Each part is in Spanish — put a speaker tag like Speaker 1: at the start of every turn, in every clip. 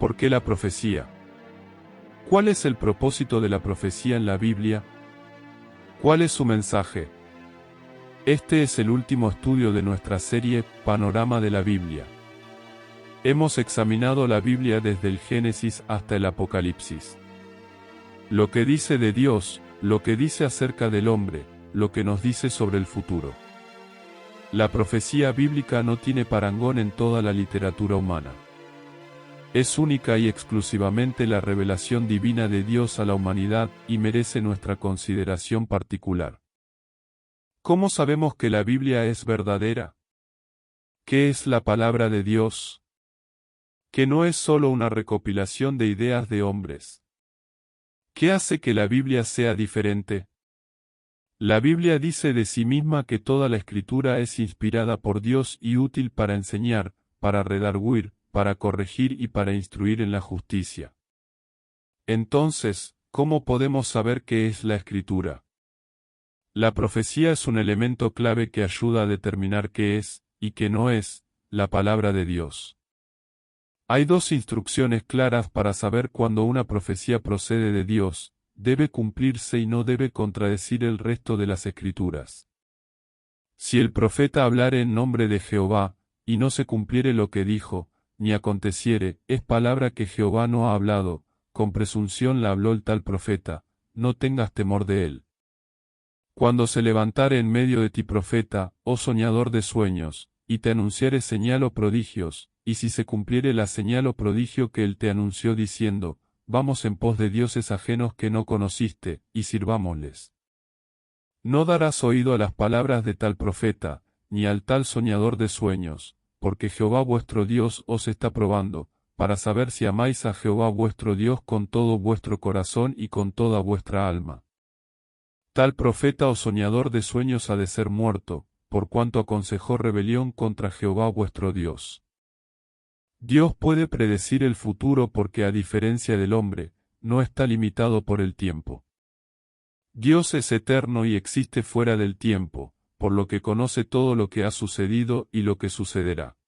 Speaker 1: ¿Por qué la profecía? ¿Cuál es el propósito de la profecía en la Biblia? ¿Cuál es su mensaje? Este es el último estudio de nuestra serie Panorama de la Biblia. Hemos examinado la Biblia desde el Génesis hasta el Apocalipsis. Lo que dice de Dios, lo que dice acerca del hombre, lo que nos dice sobre el futuro. La profecía bíblica no tiene parangón en toda la literatura humana. Es única y exclusivamente la revelación divina de Dios a la humanidad y merece nuestra consideración particular. ¿Cómo sabemos que la Biblia es verdadera? ¿Qué es la palabra de Dios? Que no es solo una recopilación de ideas de hombres. ¿Qué hace que la Biblia sea diferente? La Biblia dice de sí misma que toda la Escritura es inspirada por Dios y útil para enseñar, para redarguir, para corregir y para instruir en la justicia. Entonces, ¿cómo podemos saber qué es la Escritura? La profecía es un elemento clave que ayuda a determinar qué es, y qué no es, la palabra de Dios. Hay dos instrucciones claras para saber cuando una profecía procede de Dios, debe cumplirse y no debe contradecir el resto de las Escrituras. Si el profeta hablare en nombre de Jehová, y no se cumpliere lo que dijo, ni aconteciere, es palabra que Jehová no ha hablado, con presunción la habló el tal profeta, no tengas temor de él. Cuando se levantare en medio de ti profeta, oh soñador de sueños, y te anunciare señal o prodigios, y si se cumpliere la señal o prodigio que él te anunció diciendo, vamos en pos de dioses ajenos que no conociste, y sirvámosles. No darás oído a las palabras de tal profeta, ni al tal soñador de sueños, porque Jehová vuestro Dios os está probando, para saber si amáis a Jehová vuestro Dios con todo vuestro corazón y con toda vuestra alma. Tal profeta o soñador de sueños ha de ser muerto, por cuanto aconsejó rebelión contra Jehová vuestro Dios. Dios puede predecir el futuro porque a diferencia del hombre, no está limitado por el tiempo. Dios es eterno y existe fuera del tiempo, por lo que conoce todo lo que ha sucedido y lo que sucederá.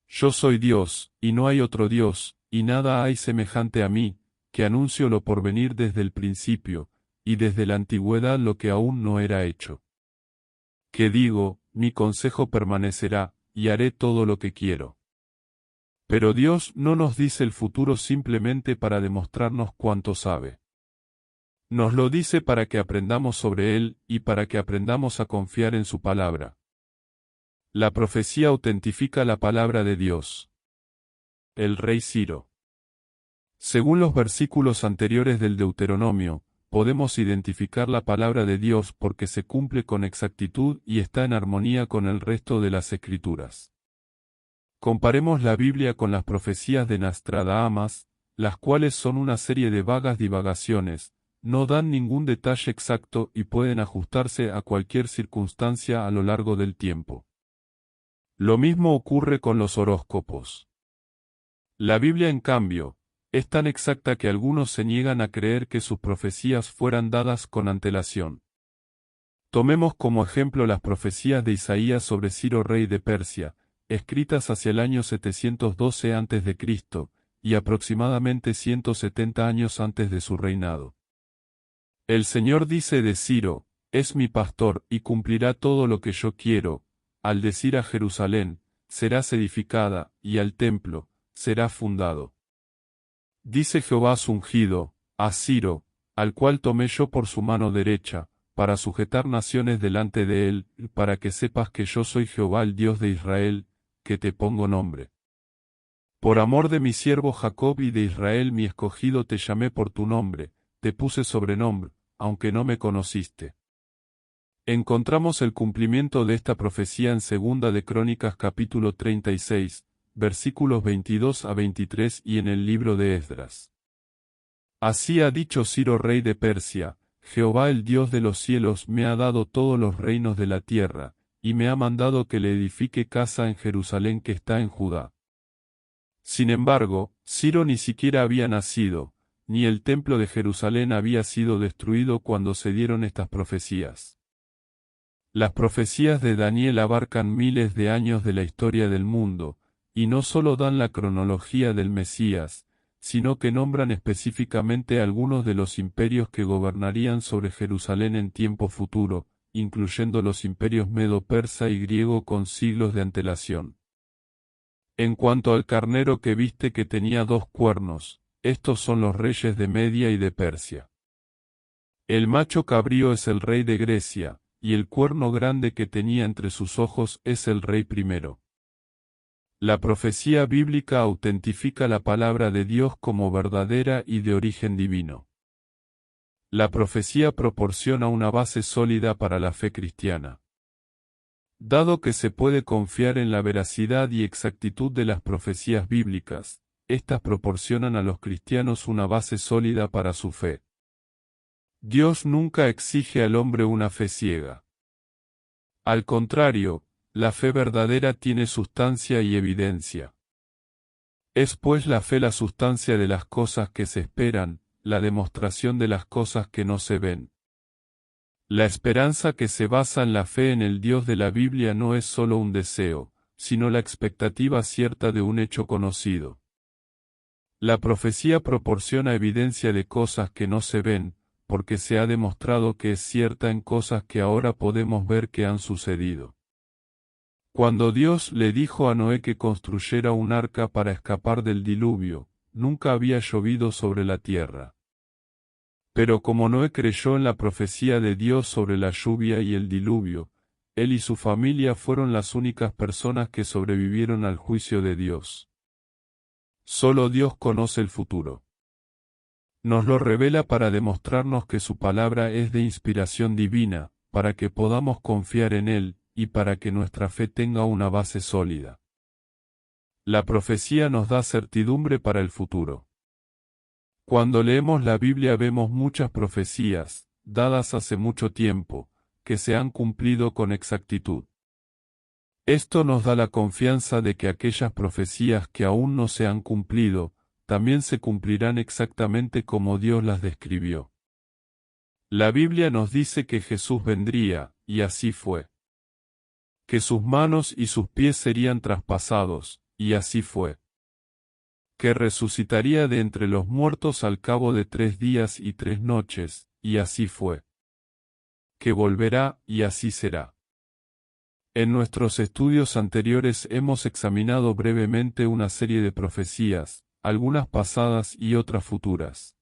Speaker 1: Yo soy Dios, y no hay otro Dios, y nada hay semejante a mí, que anuncio lo por venir desde el principio, y desde la antigüedad lo que aún no era hecho. Que digo, mi consejo permanecerá, y haré todo lo que quiero. Pero Dios no nos dice el futuro simplemente para demostrarnos cuánto sabe. Nos lo dice para que aprendamos sobre él, y para que aprendamos a confiar en su palabra. La profecía autentifica la palabra de Dios. El rey Ciro. Según los versículos anteriores del Deuteronomio, podemos identificar la palabra de Dios porque se cumple con exactitud y está en armonía con el resto de las Escrituras. Comparemos la Biblia con las profecías de Nostradamus, las cuales son una serie de vagas divagaciones, no dan ningún detalle exacto y pueden ajustarse a cualquier circunstancia a lo largo del tiempo. Lo mismo ocurre con los horóscopos. La Biblia, en cambio, es tan exacta que algunos se niegan a creer que sus profecías fueran dadas con antelación. Tomemos como ejemplo las profecías de Isaías sobre Ciro rey de Persia, escritas hacia el año 712 a.C., y aproximadamente 170 años antes de su reinado. El Señor dice de Ciro, es mi pastor y cumplirá todo lo que yo quiero, al decir a Jerusalén, serás edificada, y al templo, será fundado. Dice Jehová su ungido, a Ciro, al cual tomé yo por su mano derecha, para sujetar naciones delante de él, para que sepas que yo soy Jehová el Dios de Israel, que te pongo nombre. Por amor de mi siervo Jacob y de Israel mi escogido te llamé por tu nombre, te puse sobrenombre, aunque no me conociste. Encontramos el cumplimiento de esta profecía en 2 de Crónicas capítulo 36, versículos 22 a 23 y en el libro de Esdras. Así ha dicho Ciro rey de Persia, Jehová el Dios de los cielos me ha dado todos los reinos de la tierra, y me ha mandado que le edifique casa en Jerusalén que está en Judá. Sin embargo, Ciro ni siquiera había nacido, ni el templo de Jerusalén había sido destruido cuando se dieron estas profecías. Las profecías de Daniel abarcan miles de años de la historia del mundo, y no solo dan la cronología del Mesías, sino que nombran específicamente algunos de los imperios que gobernarían sobre Jerusalén en tiempo futuro, incluyendo los imperios medo-persa y griego con siglos de antelación. En cuanto al carnero que viste que tenía 2 cuernos, estos son los reyes de Media y de Persia. El macho cabrío es el rey de Grecia, y el cuerno grande que tenía entre sus ojos es el rey primero. La profecía bíblica autentifica la palabra de Dios como verdadera y de origen divino. La profecía proporciona una base sólida para la fe cristiana. Dado que se puede confiar en la veracidad y exactitud de las profecías bíblicas, estas proporcionan a los cristianos una base sólida para su fe. Dios nunca exige al hombre una fe ciega. Al contrario, la fe verdadera tiene sustancia y evidencia. Es pues la fe la sustancia de las cosas que se esperan, la demostración de las cosas que no se ven. La esperanza que se basa en la fe en el Dios de la Biblia no es solo un deseo, sino la expectativa cierta de un hecho conocido. La profecía proporciona evidencia de cosas que no se ven, porque se ha demostrado que es cierta en cosas que ahora podemos ver que han sucedido. Cuando Dios le dijo a Noé que construyera un arca para escapar del diluvio, nunca había llovido sobre la tierra. Pero como Noé creyó en la profecía de Dios sobre la lluvia y el diluvio, él y su familia fueron las únicas personas que sobrevivieron al juicio de Dios. Solo Dios conoce el futuro. Nos lo revela para demostrarnos que su palabra es de inspiración divina, para que podamos confiar en Él, y para que nuestra fe tenga una base sólida. La profecía nos da certidumbre para el futuro. Cuando leemos la Biblia vemos muchas profecías, dadas hace mucho tiempo, que se han cumplido con exactitud. Esto nos da la confianza de que aquellas profecías que aún no se han cumplido, también se cumplirán exactamente como Dios las describió. La Biblia nos dice que Jesús vendría, y así fue. Que sus manos y sus pies serían traspasados, y así fue. Que resucitaría de entre los muertos al cabo de 3 días y 3 noches, y así fue. Que volverá, y así será. En nuestros estudios anteriores hemos examinado brevemente una serie de profecías, algunas pasadas y otras futuras.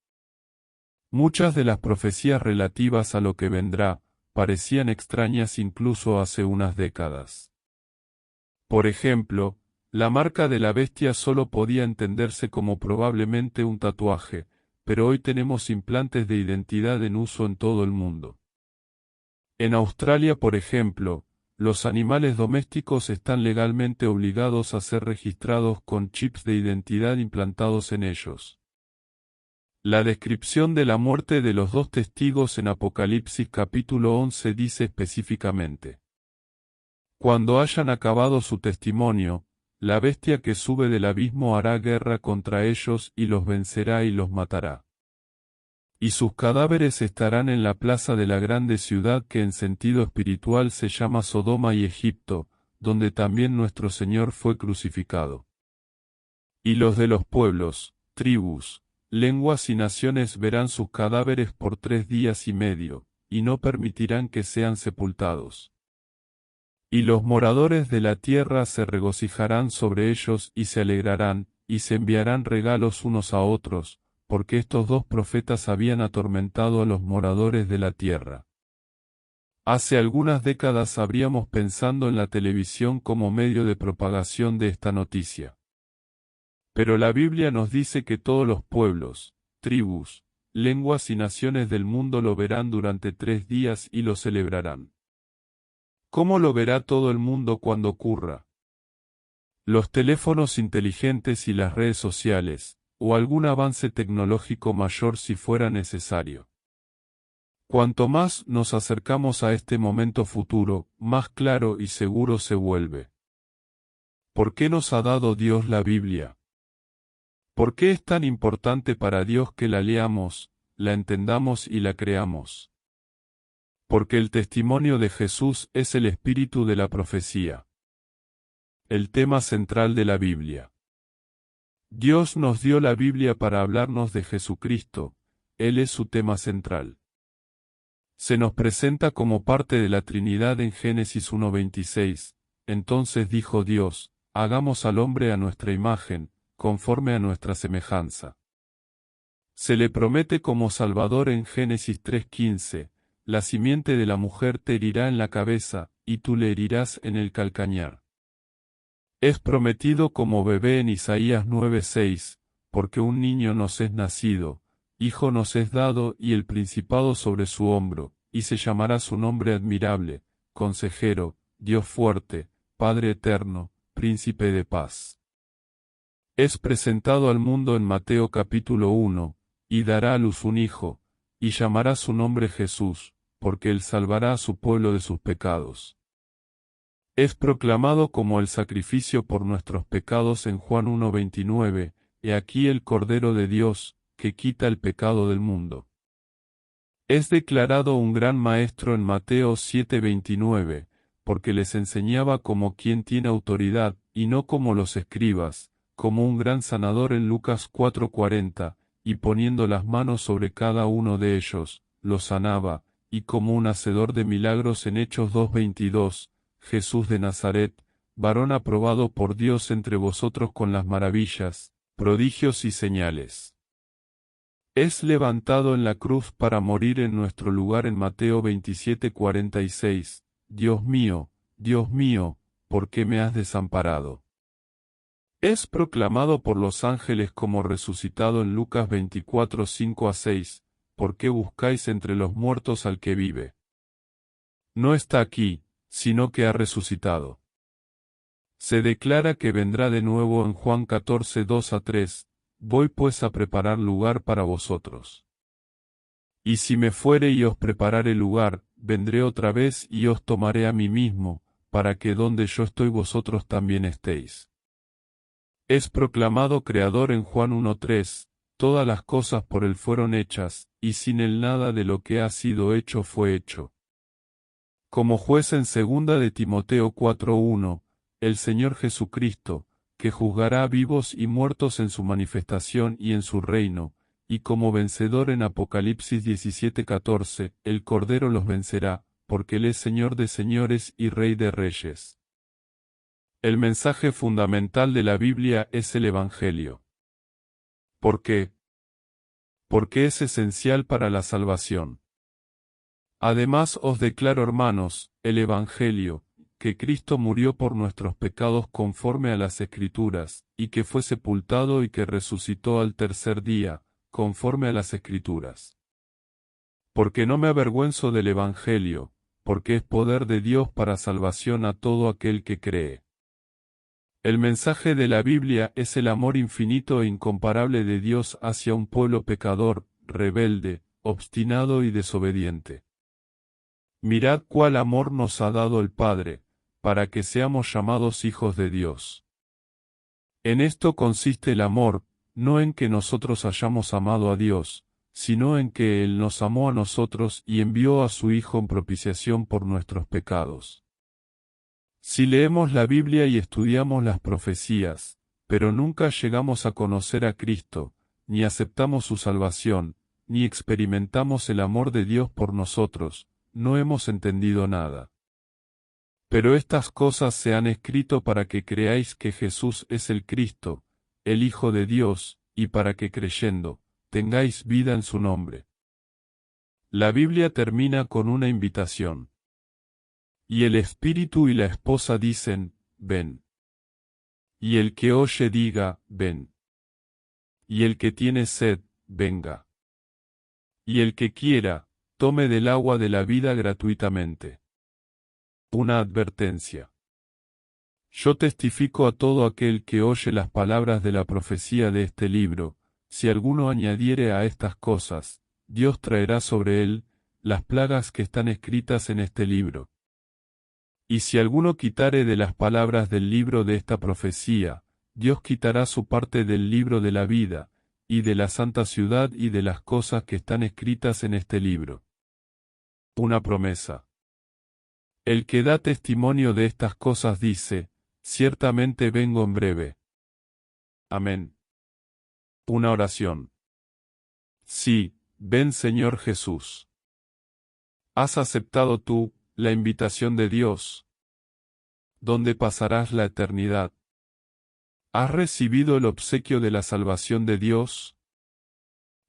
Speaker 1: Muchas de las profecías relativas a lo que vendrá, parecían extrañas incluso hace unas décadas. Por ejemplo, la marca de la bestia solo podía entenderse como probablemente un tatuaje, pero hoy tenemos implantes de identidad en uso en todo el mundo. En Australia, por ejemplo, los animales domésticos están legalmente obligados a ser registrados con chips de identidad implantados en ellos. La descripción de la muerte de los 2 testigos en Apocalipsis capítulo 11 dice específicamente: cuando hayan acabado su testimonio, la bestia que sube del abismo hará guerra contra ellos y los vencerá y los matará. Y sus cadáveres estarán en la plaza de la grande ciudad que en sentido espiritual se llama Sodoma y Egipto, donde también nuestro Señor fue crucificado. Y los de los pueblos, tribus, lenguas y naciones verán sus cadáveres por 3 días y medio, y no permitirán que sean sepultados. Y los moradores de la tierra se regocijarán sobre ellos y se alegrarán, y se enviarán regalos unos a otros, porque estos 2 profetas habían atormentado a los moradores de la tierra. Hace algunas décadas habríamos pensando en la televisión como medio de propagación de esta noticia. Pero la Biblia nos dice que todos los pueblos, tribus, lenguas y naciones del mundo lo verán durante 3 días y lo celebrarán. ¿Cómo lo verá todo el mundo cuando ocurra? Los teléfonos inteligentes y las redes sociales, o algún avance tecnológico mayor si fuera necesario. Cuanto más nos acercamos a este momento futuro, más claro y seguro se vuelve. ¿Por qué nos ha dado Dios la Biblia? ¿Por qué es tan importante para Dios que la leamos, la entendamos y la creamos? Porque el testimonio de Jesús es el espíritu de la profecía. el tema central de la Biblia. Dios nos dio la Biblia para hablarnos de Jesucristo, Él es su tema central. Se nos presenta como parte de la Trinidad en Génesis 1:26, entonces dijo Dios, hagamos al hombre a nuestra imagen, conforme a nuestra semejanza. Se le promete como Salvador en Génesis 3:15, la simiente de la mujer te herirá en la cabeza, y tú le herirás en el calcañar. Es prometido como bebé en Isaías 9:6, porque un niño nos es nacido, hijo nos es dado y el principado sobre su hombro, y se llamará su nombre admirable, consejero, Dios fuerte, Padre eterno, príncipe de paz. Es presentado al mundo en Mateo capítulo 1, y dará a luz un hijo, y llamará su nombre Jesús, porque él salvará a su pueblo de sus pecados. Es proclamado como el sacrificio por nuestros pecados en Juan 1:29, he aquí el Cordero de Dios, que quita el pecado del mundo. Es declarado un gran maestro en Mateo 7:29, porque les enseñaba como quien tiene autoridad, y no como los escribas, como un gran sanador en Lucas 4:40, y poniendo las manos sobre cada uno de ellos, los sanaba, y como un hacedor de milagros en Hechos 2:22, Jesús de Nazaret, varón aprobado por Dios entre vosotros con las maravillas, prodigios y señales. Es levantado en la cruz para morir en nuestro lugar en Mateo 27:46, Dios mío, ¿por qué me has desamparado? Es proclamado por los ángeles como resucitado en Lucas 24:5-6, ¿por qué buscáis entre los muertos al que vive? No está aquí, sino que ha resucitado. Se declara que vendrá de nuevo en Juan 14:2-3, voy pues a preparar lugar para vosotros. Y si me fuere y os preparare lugar, vendré otra vez y os tomaré a mí mismo, para que donde yo estoy vosotros también estéis. Es proclamado Creador en Juan 1:3, todas las cosas por él fueron hechas, y sin él nada de lo que ha sido hecho fue hecho. Como juez en 2 de Timoteo 4:1, el Señor Jesucristo, que juzgará vivos y muertos en su manifestación y en su reino, y como vencedor en Apocalipsis 17:14, el Cordero los vencerá, porque él es Señor de señores y Rey de reyes. El mensaje fundamental de la Biblia es el Evangelio. ¿Por qué? Porque es esencial para la salvación. Además os declaro, hermanos, el Evangelio, que Cristo murió por nuestros pecados conforme a las Escrituras, y que fue sepultado y que resucitó al tercer día, conforme a las Escrituras. Porque no me avergüenzo del Evangelio, porque es poder de Dios para salvación a todo aquel que cree. El mensaje de la Biblia es el amor infinito e incomparable de Dios hacia un pueblo pecador, rebelde, obstinado y desobediente. Mirad cuál amor nos ha dado el Padre, para que seamos llamados hijos de Dios. En esto consiste el amor, no en que nosotros hayamos amado a Dios, sino en que Él nos amó a nosotros y envió a su Hijo en propiciación por nuestros pecados. Si leemos la Biblia y estudiamos las profecías, pero nunca llegamos a conocer a Cristo, ni aceptamos su salvación, ni experimentamos el amor de Dios por nosotros, no hemos entendido nada. Pero estas cosas se han escrito para que creáis que Jesús es el Cristo, el Hijo de Dios, y para que creyendo, tengáis vida en su nombre. La Biblia termina con una invitación. Y el Espíritu y la esposa dicen, ven. Y el que oye diga, ven. Y el que tiene sed, venga. Y el que quiera, tome del agua de la vida gratuitamente. Una advertencia. Yo testifico a todo aquel que oye las palabras de la profecía de este libro, si alguno añadiere a estas cosas, Dios traerá sobre él las plagas que están escritas en este libro. Y si alguno quitare de las palabras del libro de esta profecía, Dios quitará su parte del libro de la vida, y de la santa ciudad y de las cosas que están escritas en este libro. Una promesa. El que da testimonio de estas cosas dice, Ciertamente vengo en breve. Amén. Una oración. Sí, ven Señor Jesús. ¿Has aceptado tú la invitación de Dios, donde pasarás la eternidad? ¿Has recibido el obsequio de la salvación de Dios?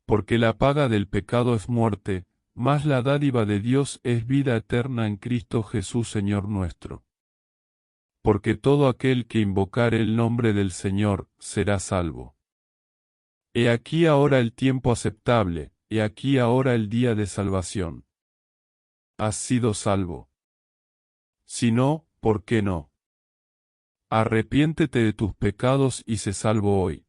Speaker 1: Porque la paga del pecado es muerte, mas la dádiva de Dios es vida eterna en Cristo Jesús Señor nuestro. Porque todo aquel que invocare el nombre del Señor será salvo. He aquí ahora el tiempo aceptable, he aquí ahora el día de salvación. ¿Has sido salvo? Si no, ¿por qué no? Arrepiéntete de tus pecados y sé salvo hoy.